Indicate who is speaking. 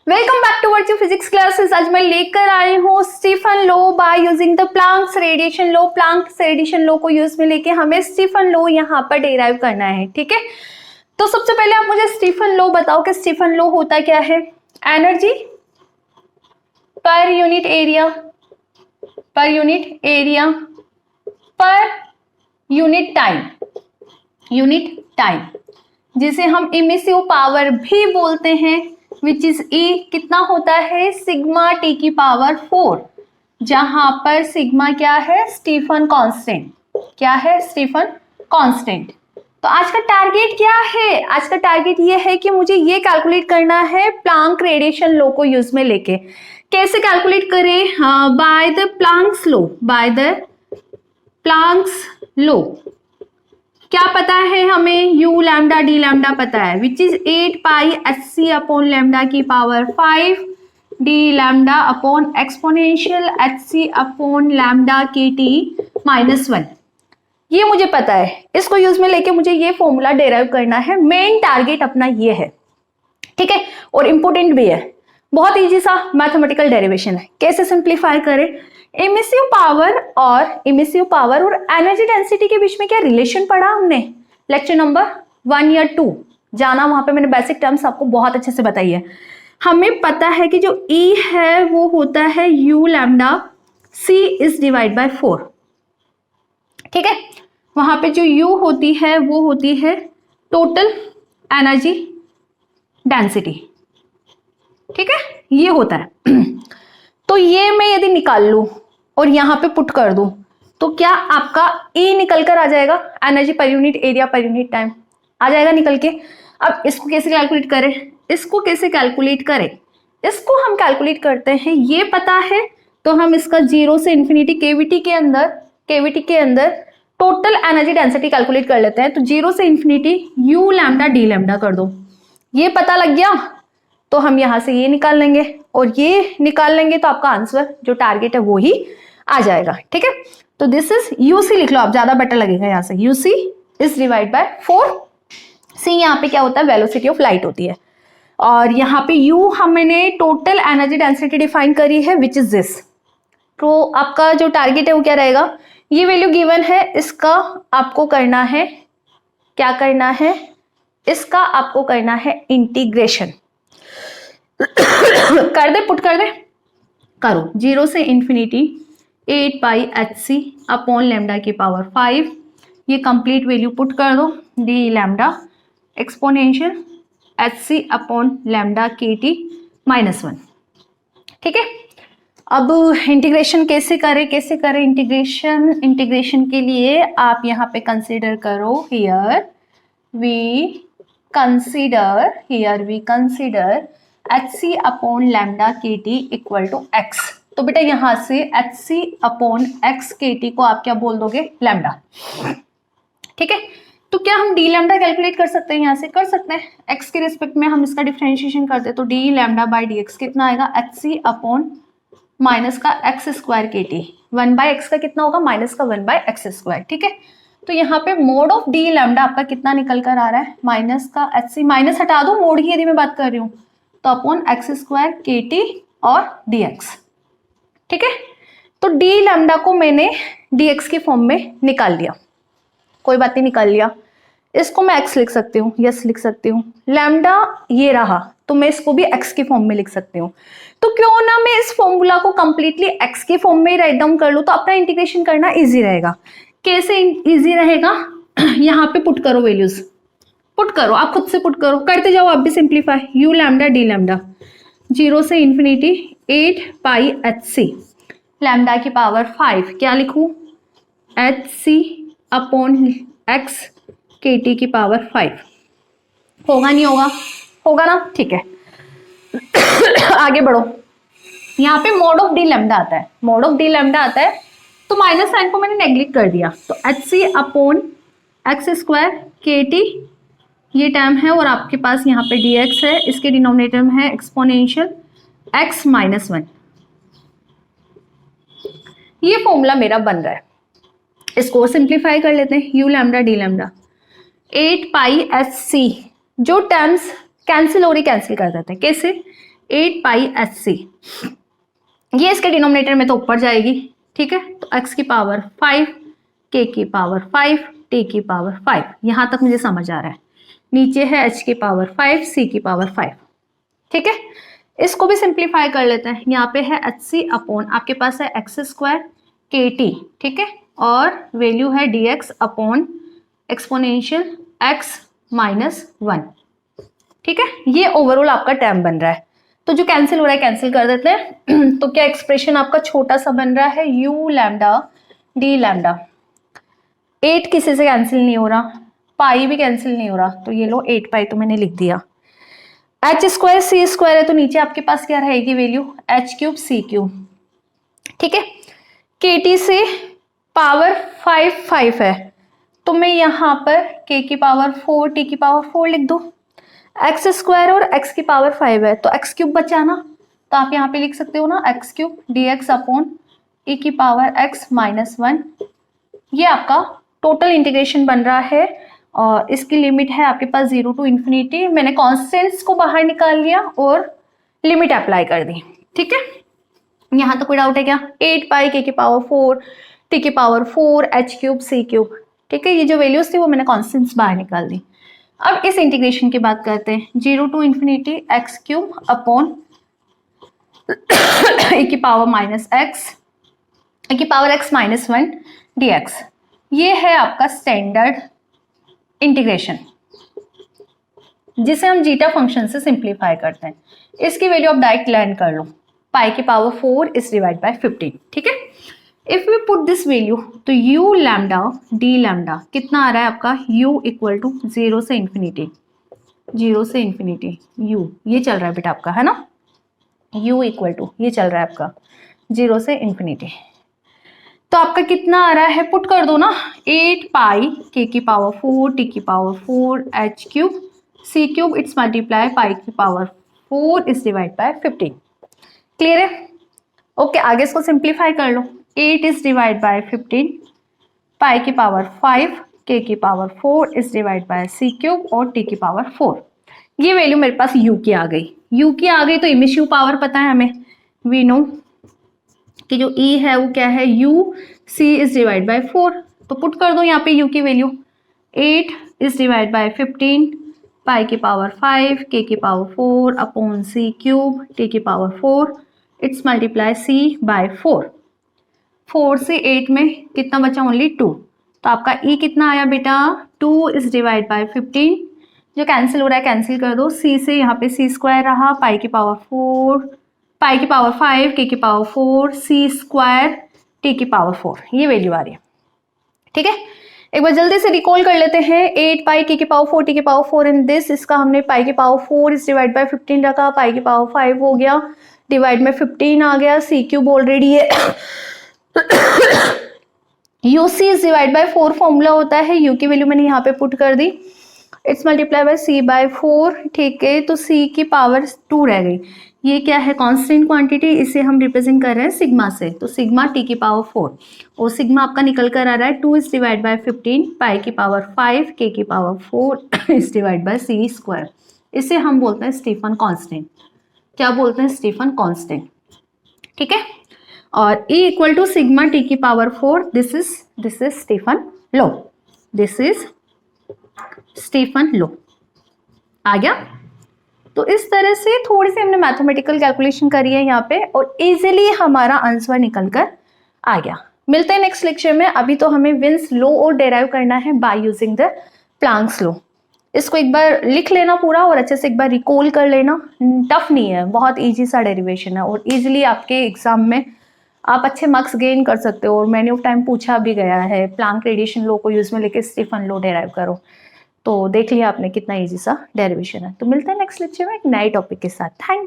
Speaker 1: Welcome back to virtue physics classes. आज मैं लेकर आई हूँ Stefan law by using the Planck's radiation law. Planck's radiation law को यूज में लेके हमें स्टीफन लॉ यहाँ पर डेराइव करना है, ठीक है। तो सबसे पहले आप मुझे स्टीफन लॉ बताओ कि स्टीफन लॉ होता क्या है। एनर्जी पर यूनिट एरिया पर यूनिट टाइम जिसे हम इमिसिव पावर भी बोलते हैं, विच इज ई। कितना होता है? सिग्मा टी की पावर 4, जहां पर सिग्मा क्या है? Stefan constant. क्या है? Stefan constant. तो आज का टारगेट क्या है? आज का टारगेट ये है कि मुझे ये कैलकुलेट करना है प्लांक रेडिएशन लॉ को यूज में लेके। कैसे कैलकुलेट करें? By the Planck's law. क्या पता है हमें? u लैम्डा डी लैम्डा पता है, which is 8 pi hc upon lambda की power 5 d lambda upon exponential hc upon lambda के टी -1। ये मुझे पता है, इसको यूज में लेके मुझे ये फॉर्मूला डेराइव करना है। मेन टारगेट अपना ये है, ठीक है, और इंपॉर्टेंट भी है। बहुत इजी सा मैथमेटिकल डेरिवेशन है। कैसे सिंप्लीफाई करें? इमिसिव पावर और एनर्जी डेंसिटी के बीच में क्या रिलेशन पढ़ा हमने लेक्चर नंबर 1 या 2? जाना, वहां पे मैंने बेसिक टर्म्स आपको बहुत अच्छे से बताई है। हमें पता है कि जो E है वो होता है u lambda c is divide by 4, ठीक है। वहां पे जो u होती है वो होती है टोटल एनर्जी डेंसिटी, ठीक है, ये होता है। तो ये मैं यदि निकाल लूं और यहां पे पुट कर दूं तो क्या आपका E निकल कर आ जाएगा? एनर्जी पर यूनिट एरिया पर यूनिट टाइम आ जाएगा निकल के। अब इसको कैसे कैलकुलेट करें? इसको हम कैलकुलेट करते हैं, ये पता है तो हम इसका 0 से इंफिनिटी केविटी के अंदर टोटल एनर्जी डेंसिटी कैलकुलेट कर लेते हैं। तो 0 से infinity u lambda d lambda कर दो, ये पता लग गया। तो हम यहां से ये निकाल लेंगे और ये निकाल लेंगे तो आपका आंसर जो टारगेट है वो ही आ जाएगा, ठीक है। तो दिस इज यूसी, लिख लो आप, ज्यादा बेटर लगेगा यहां से। UC is divide by 4। सी यहाँ पे क्या होता है? वेलोसिटी ऑफ लाइट होती है। और यहाँ पे यू हमने टोटल एनर्जी डेंसिटी डिफाइन करी है, विच इज दिस। तो आपका जो टारगेट है वो क्या रहेगा? ये वैल्यू गिवन है, इसका आपको करना है, क्या करना है? इसका आपको करना है इंटीग्रेशन। कर दे, पुट कर दे, करो। 0 से infinity 8 pi hc upon lambda की पावर 5, ये कंप्लीट वैल्यू पुट कर दो। D lambda exponential hc upon lambda के टी -1, ठीक है। अब इंटीग्रेशन कैसे करें? इंटीग्रेशन के लिए आप यहाँ पे कंसीडर करो, here we consider hc upon lambda के टी इक्वल टू x। तो बेटा यहां से hc upon x k t को आप क्या बोल दोगे? लैम्डा, ठीक है। तो क्या हम डी लैम्डा कैलकुलेट कर सकते हैं? यहां से कर सकते हैं। x के रिस्पेक्ट में हम इसका डिफरेंशिएशन करते तो D lambda by D x कितना आएगा? hc अपॉन माइनस का एक्स स्क्वायर के टी, 1/x का कितना होगा? माइनस का 1/x स्क्वायर, ठीक है। तो यहाँ पे मोड ऑफ डी लैम्डा आपका कितना निकल कर आ रहा है? माइनस का hc, माइनस हटा दो, मोड ही यदि मैं बात कर रही हूँ तो अपॉन एक्स स्क्वायर के टी और dx, ठीक है। तो डी लैम्डा को मैंने dx की फॉर्म में निकाल लिया, कोई बात नहीं, निकाल लिया। इसको मैं x लिख सकती हूँ, यस लिख सकती हूँ। लैम्डा ये रहा तो मैं इसको भी x की फॉर्म में लिख सकती हूँ। तो क्यों ना मैं इस फॉर्मूला को कंप्लीटली x की फॉर्म में ही राइट डाउन कर लूँ, तो अपना इंटीग्रेशन करना इजी रहेगा। कैसे इजी रहेगा? यहाँ पे पुट करो वैल्यूज, पुट करो, आप खुद से पुट करो, करते जाओ आप भी simplify. u lambda d lambda 0 से इंफिनिटी 8 पाई hc लैम्डा की पावर 5, क्या लिखूं? hc upon x k T की पावर 5। होगा नहीं होगा? होगा ना, ठीक है। आगे बढ़ो। यहाँ पे मोड ऑफ डी लैम्डा आता है, तो माइनस साइन को मैंने नेग्लेक्ट कर दिया। तो hc अपॉन एक्स स्क्वायर के टी ये टर्म है, और आपके पास यहाँ पे dx है, इसके डिनोमिनेटर में है एक्सपोनेंशियल x -1। ये फॉर्मूला मेरा बन रहा है, इसको सिंप्लीफाई कर लेते हैं। u lambda d lambda 8 pi hc, जो टर्म्स कैंसिल हो रही कैंसिल कर देते हैं। कैसे? 8 पाई एच सी, ये इसके डिनोमिनेटर में तो ऊपर जाएगी, ठीक है। तो x की पावर 5, k की पावर 5, t की पावर 5, यहां तक मुझे समझ आ रहा है। नीचे है h की पावर 5, c की पावर 5, ठीक है। इसको भी सिंप्लीफाई कर लेते हैं। यहाँ पे है एच सी अपॉन, आपके पास है एक्स स्क्वायर के टी, ठीक है, और वैल्यू है D x upon exponential x -1, ठीक है। ये ओवरऑल आपका टर्म बन रहा है। तो जो कैंसिल हो रहा है कैंसिल कर देते हैं। तो क्या एक्सप्रेशन आपका छोटा सा बन रहा है, u लैम्डा डी लैम्डा। 8 किसी से कैंसिल नहीं हो रहा, पाई भी कैंसिल नहीं हो रहा, तो ये लो 8 पाई तो मैंने लिख दिया। एच स्क्वायर सी स्क्वायर है, तो नीचे आपके पास क्या रहेगी value, H cube C cube, ठीक है। के टी से पावर 5 है, तो मैं यहाँ पर k की पावर 4, t की पावर 4 लिख दो। एक्स स्क्वायर और x की पावर 5 है, तो x क्यूब बचा ना, तो आप यहाँ पे लिख सकते हो ना x cube D x upon e की पावर x -1। ये आपका टोटल इंटीग्रेशन बन रहा है, और इसकी लिमिट है आपके पास 0 टू इन्फिनिटी। मैंने कॉन्स्टेंट्स को बाहर निकाल लिया और लिमिट अप्लाई कर दी, ठीक है। यहाँ तो कोई डाउट है क्या, 8 पाई k की पावर 4, t की power 4, h cube c cube, ठीक है। ये जो वैल्यूज थी वो मैंने कॉन्स्टेंट्स बाहर निकाल दी। अब इस इंटीग्रेशन की बात करते हैं, 0 to infinity x cube upon e की पावर -x, e की पावर x -1 dx। ये है आपका स्टैंडर्ड इंटीग्रेशन, जिसे हम जीटा फंक्शन से सिंप्लीफाई करते हैं। इसकी वैल्यू आप डायरेक्ट लर्न कर लो, पाई की पावर 4 इज डिवाइड बाय 15, ठीक है। If we put this value, तो u लैम्डा डी लैम्डा कितना आ रहा है आपका, u इक्वल टू 0 से इन्फिनिटी, 0 से इन्फिनिटी u, ये चल रहा है बेटा आपका, है ना। u इक्वल टू ये चल रहा है आपका 0 से इन्फिनिटी। तो आपका कितना आ रहा है, पुट कर दो ना, 8 पाई k की पावर 4, t की power 4, h cube c cube, it's multiply pi की power 4 is divide by 15। Clear है? ओके, आगे इसको सिंप्लीफाई कर लो। 8 इज डिवाइड बाय 15, पाई की पावर 5, k की power 4 is divide by c cube और t की पावर 4। ये वैल्यू मेरे पास u की आ गई, u की आ गई तो इमेज u पावर पता है हमें, वी नो कि जो e है वो क्या है, u c is divide by 4। तो पुट कर दो यहाँ पे u की value, 8 is divide by 15, pi की पावर 5, k की power 4 upon c cube, t की power 4, it's multiply c by 4। 4 से 8 में कितना बचा, ओनली 2। तो आपका e कितना आया बेटा, 2 इज डिवाइड बाय 15, जो कैंसिल हो रहा है कैंसिल कर दो, c से यहाँ पे c स्क्वायर रहा, पाई की पावर 4, पाई की पावर 5, k की पावर 4, c स्क्वायर, t की पावर 4, ये वैल्यू आ रही है, ठीक है। एक बार जल्दी से रिकॉल कर लेते हैं, 8 पाई k की पावर 4, t की पावर 4 इन दिस, इसका हमने पाई की पावर 4 इज डिवाइड बाय 15 रखा, पाई की पावर 5 हो गया, डिवाइड में 15 आ गया, c क्यूब ऑलरेडी है। U c is divide by 4 formula होता है, u की वैल्यू मैंने यहाँ पे पुट कर दी, it's multiply by c by 4, ठीक है। तो c की पावर 2 रह गई, ये क्या है, कांस्टेंट क्वांटिटी, इसे हम रिप्रेजेंट कर रहे हैं सिग्मा से, तो सिग्मा t की पावर 4, और सिग्मा आपका निकल कर आ रहा है 2 इज डिवाइड बाय 15, पाई की पावर 5, k की power 4 is divide by c square. इसे हम बोलते हैं स्टीफन कांस्टेंट। क्या बोलते हैं, स्टीफन कांस्टेंट, ठीक है। और E equal to sigma t की power 4, this is Stefan law, this is Stefan law. आ गया? तो इस तरह से थोड़ी सी हमने मैथमेटिकल कैलकुलेशन करी है यहाँ पे, और इजीली हमारा आंसर निकल कर आ गया। मिलते हैं नेक्स्ट लेक्चर में। अभी तो हमें विन्स लॉ और डेराइव करना है bye using the planks law. इसको एक बार लिख लेना पूरा और अच्छे से एक बार रिकॉल कर लेना, टफ नहीं है, बहुत इजी सा डेरिवेशन है, और इजीली आपके एग्जाम में आप अच्छे मार्क्स गेन कर सकते हो। और मैनी ऑफ टाइम पूछा भी गया है, प्लैंक रेडिएशन लॉ को यूज में लेके स्टीफन लॉ डेराइव करो, तो देख लिया आपने कितना इजी सा डेरिवेशन है। तो मिलते हैं नेक्स्ट लेक्चर में एक नए टॉपिक के साथ। Thank you.